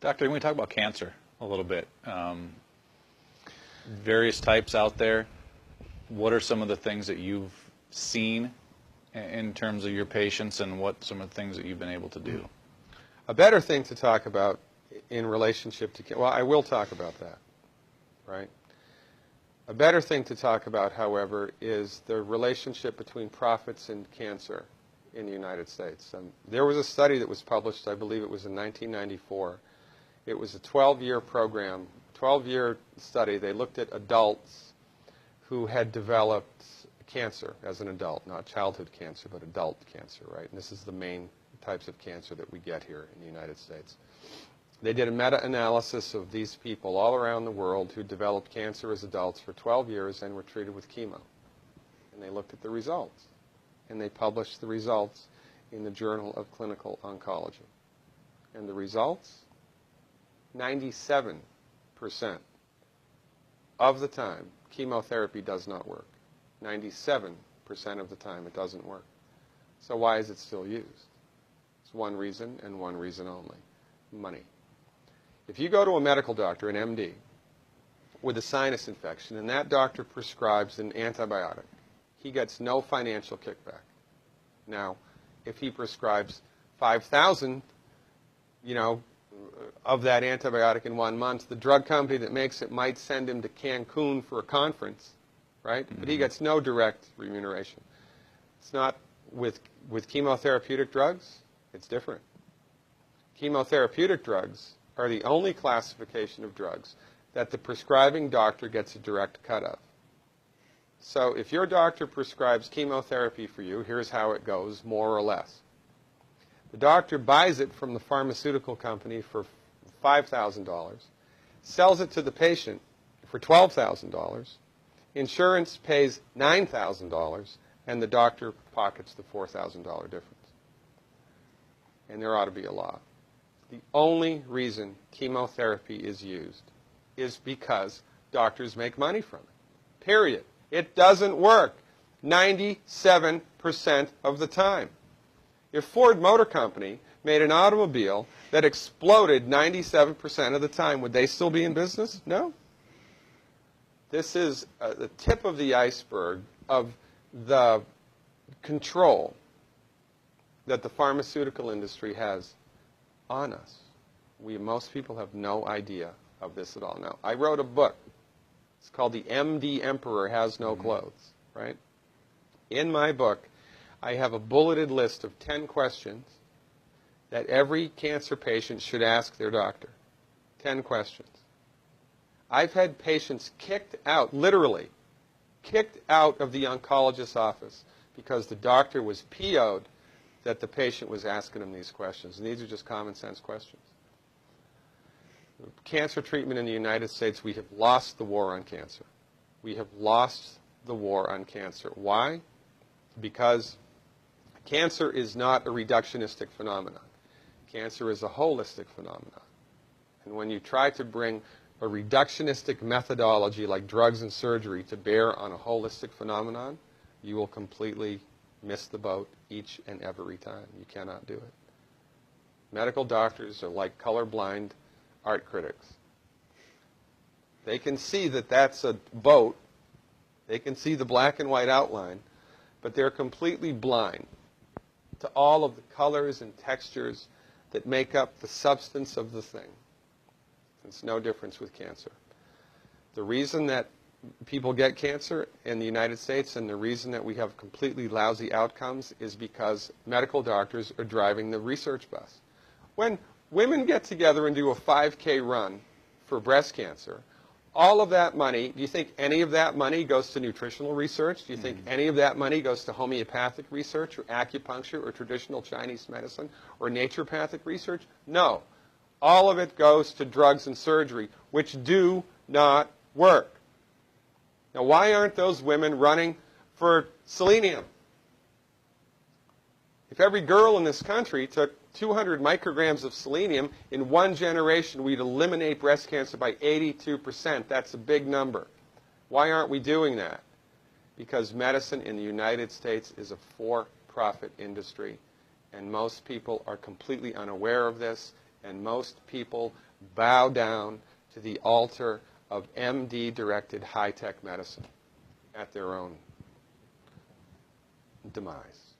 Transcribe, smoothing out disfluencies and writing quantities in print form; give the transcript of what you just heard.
Doctor, can we talk about cancer a little bit? Various types out there. What are some of the things that you've seen in terms of your patients, and what some of the things that you've been able to do? A better thing to talk about in relationship to, well, I will talk about that, right? A better thing to talk about, however, is the relationship between profits and cancer in the United States. There was a study that was published, I believe it was in 1994. It was a 12-year program, 12-year study. They looked at adults who had developed cancer as an adult, not childhood cancer, but adult cancer, right? And this is the main types of cancer that we get here in the United States. They did a meta-analysis of these people all around the world who developed cancer as adults for 12 years and were treated with chemo. And they looked at the results. And they published the results in the Journal of Clinical Oncology. And the results? 97% of the time, chemotherapy does not work. 97% of the time, it doesn't work. So why is it still used? It's one reason, and one reason only: money. If you go to a medical doctor, an MD, with a sinus infection, and that doctor prescribes an antibiotic, he gets no financial kickback. Now, if he prescribes 5,000, of that antibiotic in 1 month, the drug company that makes it might send him to Cancun for a conference, right? Mm-hmm. But he gets no direct remuneration. It's not with chemotherapeutic drugs. It's different. Chemotherapeutic drugs are the only classification of drugs that the prescribing doctor gets a direct cut of. So if your doctor prescribes chemotherapy for you, here's how it goes, more or less. The doctor buys it from the pharmaceutical company for $5,000, sells it to the patient for $12,000, insurance pays $9,000, and the doctor pockets the $4,000 difference. And there ought to be a law. The only reason chemotherapy is used is because doctors make money from it. Period. It doesn't work 97% of the time. If Ford Motor Company made an automobile that exploded 97% of the time, would they still be in business? No. This is the tip of the iceberg of the control that the pharmaceutical industry has on us. Most people have no idea of this at all. Now, I wrote a book. It's called The MD Emperor Has No Clothes, right? In my book, I have a bulleted list of 10 questions that every cancer patient should ask their doctor. 10 questions. I've had patients kicked out, literally, kicked out of the oncologist's office because the doctor was PO'd that the patient was asking him these questions. And these are just common sense questions. Cancer treatment in the United States, we have lost the war on cancer. We have lost the war on cancer. Why? Because cancer is not a reductionistic phenomenon. Cancer is a holistic phenomenon. And when you try to bring a reductionistic methodology like drugs and surgery to bear on a holistic phenomenon, you will completely miss the boat each and every time. You cannot do it. Medical doctors are like colorblind art critics. They can see that that's a boat. They can see the black and white outline, but they're completely blind to all of the colors and textures that make up the substance of the thing. It's no difference with cancer. The reason that people get cancer in the United States and the reason that we have completely lousy outcomes is because medical doctors are driving the research bus. When women get together and do a 5K run for breast cancer, all of that money, do you think any of that money goes to nutritional research? Do you think any of that money goes to homeopathic research or acupuncture or traditional Chinese medicine or naturopathic research? No. All of it goes to drugs and surgery, which do not work. Now, why aren't those women running for selenium? If every girl in this country took 200 micrograms of selenium, in one generation we'd eliminate breast cancer by 82%. That's a big number. Why aren't we doing that? Because medicine in the United States is a for-profit industry, and most people are completely unaware of this, And most people bow down to the altar of MD-directed high-tech medicine at their own demise.